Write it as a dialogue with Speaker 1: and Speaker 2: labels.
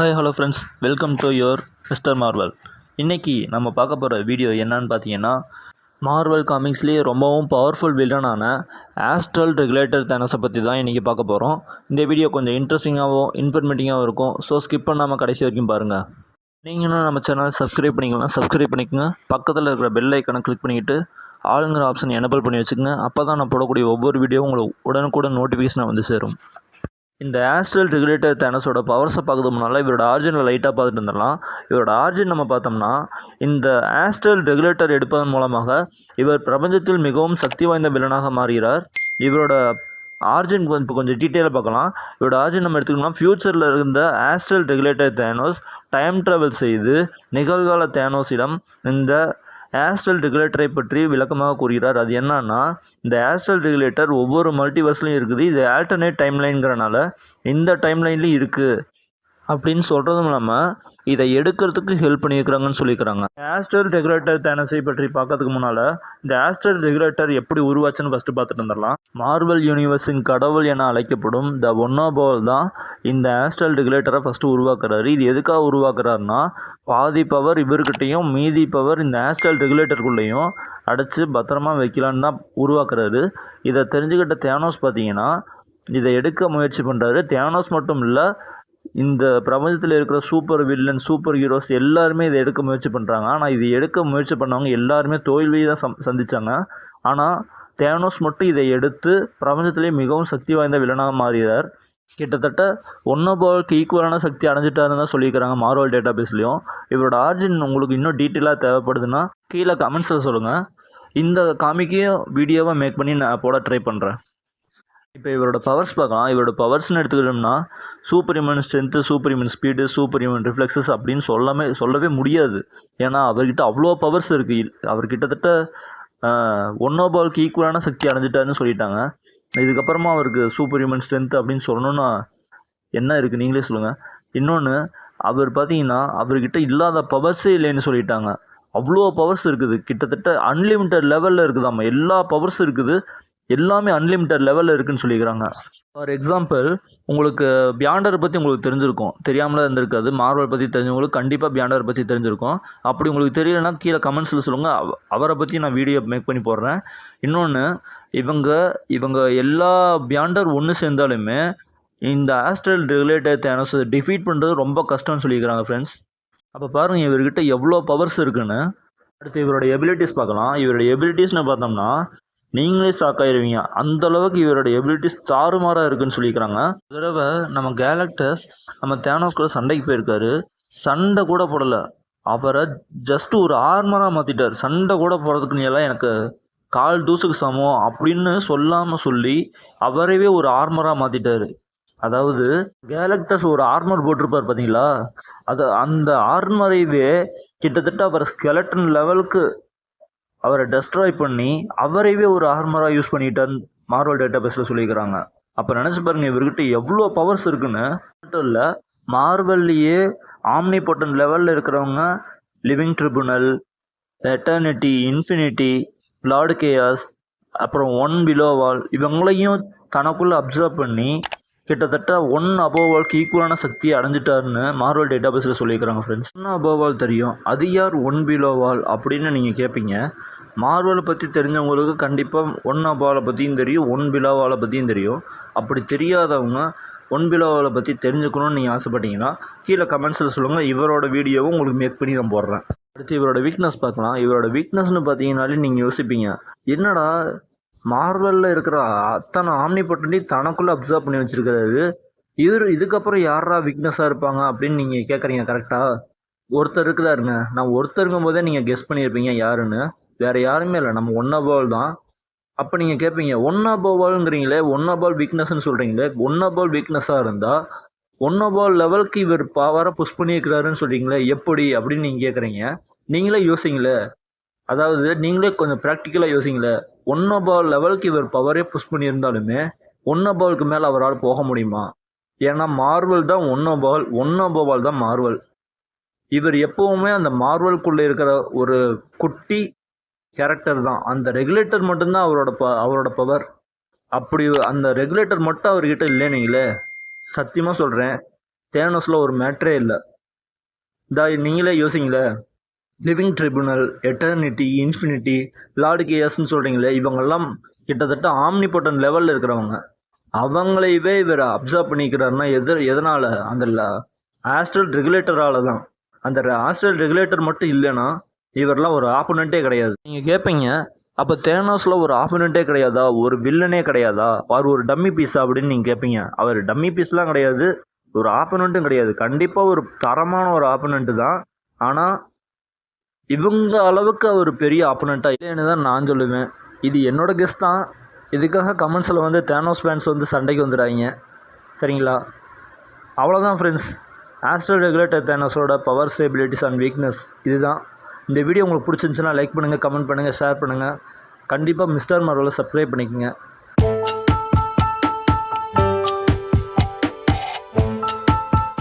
Speaker 1: Hi hello friends, welcome to your mister Marvel. இன்றைக்கி நம்ம பார்க்க போகிற வீடியோ என்னன்னு பார்த்தீங்கன்னா, மார்வல் காமிக்ஸ்லேயே ரொம்பவும் பவர்ஃபுல் வில்லனான ஆஸ்ட்ரல் ரெகுலேட்டர் தேனோஸை பற்றி தான் இன்றைக்கி பார்க்க போகிறோம். இந்த வீடியோ கொஞ்சம் இன்ட்ரெஸ்டிங்காகவும் இன்ஃபர்மேட்டிவாகவும் இருக்கும். ஸோ ஸ்கிப் பண்ணாமல் கடைசி வரைக்கும் பாருங்கள். நீங்களும் நம்ம சேனல் சப்ஸ்கிரைப் பண்ணிக்கலாம், சப்ஸ்கிரைப் பண்ணிக்கோங்க. பக்கத்தில் இருக்கிற பெல் ஐக்கனை கிளிக் பண்ணிக்கிட்டு ஆளுங்கிற ஆப்ஷன் எனேபிள் பண்ணி வச்சுக்கோங்க. அப்போ தான் நான் போடக்கூடிய ஒவ்வொரு வீடியோவும் உங்களுக்கு உடனுக்குடன் நோட்டிஃபிகேஷனாக வந்து சேரும். இந்த ஆஸ்ட்ரல் ரெகுலேட்டர் தேனஸோட பவர்ஸை பார்க்கறது முன்னால் இவரோட ஆரிஜினில் லைட்டாக பார்த்துட்டு இருந்துடலாம். இவரோட ஆரிஜின் நம்ம பார்த்தோம்னா, இந்த ஆஸ்ட்ரல் ரெகுலேட்டர் எடுப்பதன் மூலமாக இவர் பிரபஞ்சத்தில் மிகவும் சக்தி வாய்ந்த வில்லனாக மாறுகிறார். இவரோட ஆரிஜின் இப்போ கொஞ்சம் டீட்டெயிலாக பார்க்கலாம். இவரோட ஆரிஜின் நம்ம எடுத்துக்கலாம். ஃப்யூச்சரில் இருந்த astral regulator Thanos time travel செய்து நிகழ்கால தேனோஸிடம் இந்த ஆஸ்ட்ரல் ரெகுலேட்டரை பற்றி விளக்கமாக கூறுகிறார். அது என்னன்னா, இந்த ஆஸ்ட்ரல் ரெகுலேட்டர் ஒவ்வொரு மல்டிவர்ஸ்லையும் இருக்குது. இது ஆல்டர்னேட் டைம்லைன்கிறனால இந்த டைம்லைன்லையும் இருக்குது அப்படின்னு சொல்கிறதும் இல்லாமல் இதை எடுக்கிறதுக்கு ஹெல்ப் பண்ணியிருக்கிறாங்கன்னு சொல்லியிருக்கிறாங்க. ஆஸ்ட்ரல் ரெகுலேட்டர் தேனஸை பற்றி பார்க்கறதுக்கு முன்னால் இந்த ஆஸ்ட்ரல் ரெகுலேட்டர் எப்படி உருவாச்சுன்னு ஃபஸ்ட்டு பார்த்துட்டு வந்துடலாம். மார்வல் யூனிவர்ஸின் கடவுள் என அழைக்கப்படும் த ஒன்னோபால் தான் இந்த ஆஸ்ட்ரல் ரெகுலேட்டரை ஃபஸ்ட்டு உருவாக்குறாரு. இது எதுக்காக உருவாக்குறாருன்னா, பாதி பவர் இவர்கிட்டையும் மீதி பவர் இந்த ஆஸ்ட்ரல் ரெகுலேட்டருக்குள்ளேயும் அடைச்சி பத்திரமா வைக்கலான்னு தான் உருவாக்குறாரு. இதை தெரிஞ்சுக்கிட்ட தேனோஸ் பார்த்தீங்கன்னா இதை எடுக்க முயற்சி பண்ணுறாரு. தேனோஸ் மட்டும் இல்லை, இந்த பிரபஞ்சத்தில் இருக்கிற சூப்பர் வில்லன், சூப்பர் ஹீரோஸ் எல்லாருமே இதை எடுக்க முயற்சி பண்ணுறாங்க. ஆனால் இது எடுக்க முயற்சி பண்ணவங்க எல்லாருமே தோல்வியை தான் சந்தித்தாங்க. ஆனால் தேனோஸ் மட்டும் இதை எடுத்து பிரபஞ்சத்திலே மிகவும் சக்தி வாய்ந்த வில்லனாக மாறுகிறார். கிட்டத்தட்ட ஒன்னோபாலுக்கு ஈக்குவலான சக்தி அடைஞ்சிட்டாருன்னு தான் சொல்லியிருக்கிறாங்க மார்வல் டேட்டா பேஸ்லையும். இவரோட ஆரிஜின் உங்களுக்கு இன்னும் டீட்டெயிலாக தேவைப்படுதுன்னா கீழே கமெண்ட்ஸில் சொல்லுங்கள். இந்த காமிக்கையும் வீடியோவாக மேக் பண்ணி நான் போட ட்ரை பண்ணுறேன். இப்போ இவரோட பவர்ஸ் பார்க்கலாம். இவரோட பவர்ஸ்னு எடுத்துக்கிட்டோம்னா super human strength, super human speed, super human reflexes அப்படின்னு சொல்லவே முடியாது. ஏன்னா அவர்கிட்ட அவ்வளோ பவர்ஸ் இருக்குது. அவர் கிட்டத்தட்ட ஒன்னோபாலுக்கு ஈக்குவலான சக்தி அடைஞ்சிட்டாருன்னு சொல்லிட்டாங்க. இதுக்கப்புறமா அவருக்கு சூப்பர் ஹியூமன் ஸ்ட்ரென்த் அப்படின்னு சொல்லணுன்னா என்ன இருக்குது நீங்களே சொல்லுங்கள். இன்னொன்று, அவர் பார்த்தீங்கன்னா அவர்கிட்ட இல்லாத பவர்ஸே இல்லைன்னு சொல்லிட்டாங்க. அவ்வளோ பவர்ஸ் இருக்குது. கிட்டத்தட்ட அன்லிமிட்டட் லெவலில் இருக்குதாம்மா. எல்லா பவர்ஸ் இருக்குது, எல்லாமே அன்லிமிட்டட் லெவலில் இருக்குதுன்னு சொல்லிக்கிறாங்க. ஃபார் எக்ஸாம்பிள், உங்களுக்கு பியாண்டரை பற்றி உங்களுக்கு தெரிஞ்சிருக்கும், தெரியாமலாம் இருந்திருக்காது. மார்வல் பற்றி தெரிஞ்சவங்களுக்கு கண்டிப்பாக பியாண்டரை பற்றி தெரிஞ்சிருக்கும். அப்படி உங்களுக்கு தெரியலைன்னா கீழே கமெண்ட்ஸில் சொல்லுங்கள். அவரை பற்றி நான் வீடியோ மேக் பண்ணி போடுறேன். இன்னொன்று, இவங்க எல்லா பியாண்டர் ஒன்று சேர்ந்தாலுமே இந்த ஆஸ்ட்ரல் ரெகுலேட்டர் தேனோஸை டிஃபீட் பண்ணுறது ரொம்ப கஷ்டம்னு சொல்லியிருக்கிறாங்க ஃப்ரெண்ட்ஸ். அப்போ பாருங்கள் இவர்கிட்ட எவ்வளோ பவர்ஸ் இருக்குன்னு. அடுத்து இவரோட எபிலிட்டிஸ் பார்க்கலாம். இவரோட எபிலிட்டிஸ்னு பார்த்தோம்னா நீங்களே ஷாக் ஆகிடுவீங்க. அந்தளவுக்கு இவரோட எபிலிட்டிஸ் தாறுமாறாக இருக்குதுன்னு சொல்லியிருக்கிறாங்க. ஒரு தடவை நம்ம கேலக்டஸ் நம்ம தேனோஸ் கூட சண்டைக்கு போயிருக்காரு. சண்டை கூட போடலை, அவரை ஜஸ்ட் ஒரு ஆர்மராக மாற்றிட்டார். சண்டை கூட போடுறதுக்கு எல்லாம் எனக்கு கால் தூசுக்கு சமம் அப்படின்னு சொல்லாமல் சொல்லி அவரையே ஒரு ஆர்மராக மாற்றிட்டார். அதாவது கேலக்டஸ் ஒரு ஆர்மர் போட்டிருப்பார் பார்த்தீங்களா, அந்த ஆர்மரைவே கிட்டத்தட்ட அவர் ஸ்கெலட்டன் லெவலுக்கு அவரை டெஸ்ட்ராய் பண்ணி அவரைவே ஒரு ஆர்மராக யூஸ் பண்ணிட்டான்னு மார்வல் டேட்டா பேஸில் சொல்லியிருக்கிறாங்க. அப்போ நினச்சி பாருங்கள் இவர்கிட்ட எவ்வளோ பவர்ஸ் இருக்குன்னு. மட்டும் இல்லை, மார்வல்லையே ஆம்னிபோட்டன் லெவலில் இருக்கிறவங்க living tribunal, eternity, infinity, Lord chaos, அப்புறம் ஒன் பிலோவால் இவங்களையும் தனக்குள்ளே அப்சர்வ் பண்ணி கிட்டத்தட்ட ஒன் அபோவால்க்கு ஈக்குவலான சக்தியை அடைஞ்சிட்டாருன்னு மார்வல் டேட்டா பேஸில் சொல்லியிருக்கிறாங்க ஃப்ரெண்ட்ஸ். ஒன் அபோவால் தெரியும், அது யார் ஒன் பிலோவால் அப்படின்னு நீங்கள் கேட்பீங்க. மார்வலை பற்றி தெரிஞ்சவங்களுக்கு கண்டிப்பாக ஒன் அபோவாலை பற்றியும் தெரியும், ஒன் பிலோவாலை பற்றியும் தெரியும். அப்படி தெரியாதவங்க ஒன் பிலோவாலை பற்றி தெரிஞ்சுக்கணும்னு நீங்கள் ஆசைப்பட்டீங்கன்னா கீழே கமெண்ட்ஸில் சொல்லுங்கள். இவரோட வீடியோவும் உங்களுக்கு மேக் பண்ணி நான் போடுறேன். அடுத்து இவரோட வீக்னஸ் பார்க்கலாம். இவரோட வீக்னஸ்னு பார்த்தீங்கன்னாலே நீங்கள் யோசிப்பீங்க, என்னடா மார்வலில் இருக்கிற அத்தனை ஆம்னிபோட்டன்ட்டையும் தனக்குள்ளே அப்சர்வ் பண்ணி வச்சுருக்கிறாரு, இதுக்கப்புறம் யாரா வீக்னஸாக இருப்பாங்க அப்படின்னு நீங்கள் கேட்குறீங்க. கரெக்டாக ஒருத்தர் இருக்குதாருங்க. நான் ஒருத்தருக்கும் போதே நீங்கள் கெஸ் பண்ணியிருப்பீங்க யாருன்னு. வேறு யாருமே இல்லை, நம்ம ஒன் அபோவால் தான். அப்போ நீங்கள் கேட்பீங்க, ஒன் அபோவாலுங்கிறீங்களே, ஒன் அபோவால் வீக்னஸ்ன்னு சொல்கிறீங்களே, ஒன் அபோவால் வீக்னஸாக இருந்தால் ஒன் அபோவால் லெவலுக்கு இவர் பவரை புஷ் பண்ணியிருக்கிறாருன்னு சொல்கிறீங்களே எப்படி அப்படின்னு நீங்கள் கேட்குறீங்க. நீங்களே யோசிங்களே, அதாவது நீங்களே கொஞ்சம் ப்ராக்டிக்கலாக யோசிங்களே. ஒன் அபோவால் லெவலுக்கு இவர் பவரே புஷ் பண்ணியிருந்தாலுமே ஒன் அபோவாலுக்கு மேலே அவரால் போக முடியுமா? ஏன்னா மார்வல் தான் ஒன் அபோவால் தான் மார்வல். இவர் எப்போவுமே அந்த மார்வலுக்குள்ளே இருக்கிற ஒரு குட்டி கேரக்டர் தான். அந்த ரெகுலேட்டர் மட்டும்தான் அவரோட பவர். அப்படி அந்த ரெகுலேட்டர் மட்டும் அவர்கிட்ட இல்லைன்னீங்களே, சத்தியமாக சொல்கிறேன், தேனோஸில் ஒரு மேட்ரே இல்லை. நீங்களே யோசிங்களே, living tribunal, eternity, infinity, lord கேஎஸ்ன்னு சொல்கிறீங்களே, இவங்கெல்லாம் கிட்டத்தட்ட ஆம்னிபொட்டன் லெவலில் இருக்கிறவங்க. அவங்களையவே இவர் அப்சர்வ் பண்ணிக்கிறாருன்னா எதனால்? அந்த ஆஸ்ட்ரல் ரெகுலேட்டரால் தான். அந்த ஆஸ்ட்ரல் ரெகுலேட்டர் மட்டும் இல்லைன்னா இவரெலாம் ஒரு ஆப்போனண்ட்டே கிடையாது. நீங்கள் கேட்பீங்க, அப்போ தேனோஸில் ஒரு ஆப்போனண்ட்டே கிடையாதா, ஒரு வில்லனே கிடையாதா, அவர் ஒரு டம்மி பீஸா அப்படின்னு நீங்கள் கேட்பீங்க. அவர் டம்மி பீஸ்லாம் கிடையாது, ஒரு ஆப்போனண்ட்டும் கிடையாது. கண்டிப்பாக ஒரு தரமான ஒரு ஆப்போனண்ட்டு தான். ஆனால் இவங்க அளவுக்கு அவர் பெரிய ஆப்போனண்ட்டாக இல்லைன்னு தான் நான் சொல்லுவேன். இது என்னோட கெஸ் தான். இதுக்காக கமெண்ட்ஸில் வந்து தேனோஸ் ஃபேன்ஸ் வந்து சண்டைக்கு வந்துடுறாங்க, சரிங்களா? அவ்வளோதான் ஃப்ரெண்ட்ஸ், ஆஸ்ட்ரல் ரெகுலேட்டர் தேனோஸோட பவர்ஸ், எபிலிட்டிஸ் அண்ட் வீக்னஸ் இதுதான். இந்த வீடியோ உங்களுக்கு பிடிச்சிருந்துச்சுன்னா லைக் பண்ணுங்கள், கமெண்ட் பண்ணுங்கள், ஷேர் பண்ணுங்கள். கண்டிப்பாக மிஸ்டர் மார்வலை சப்ஸ்கிரைப் பண்ணிக்கோங்க.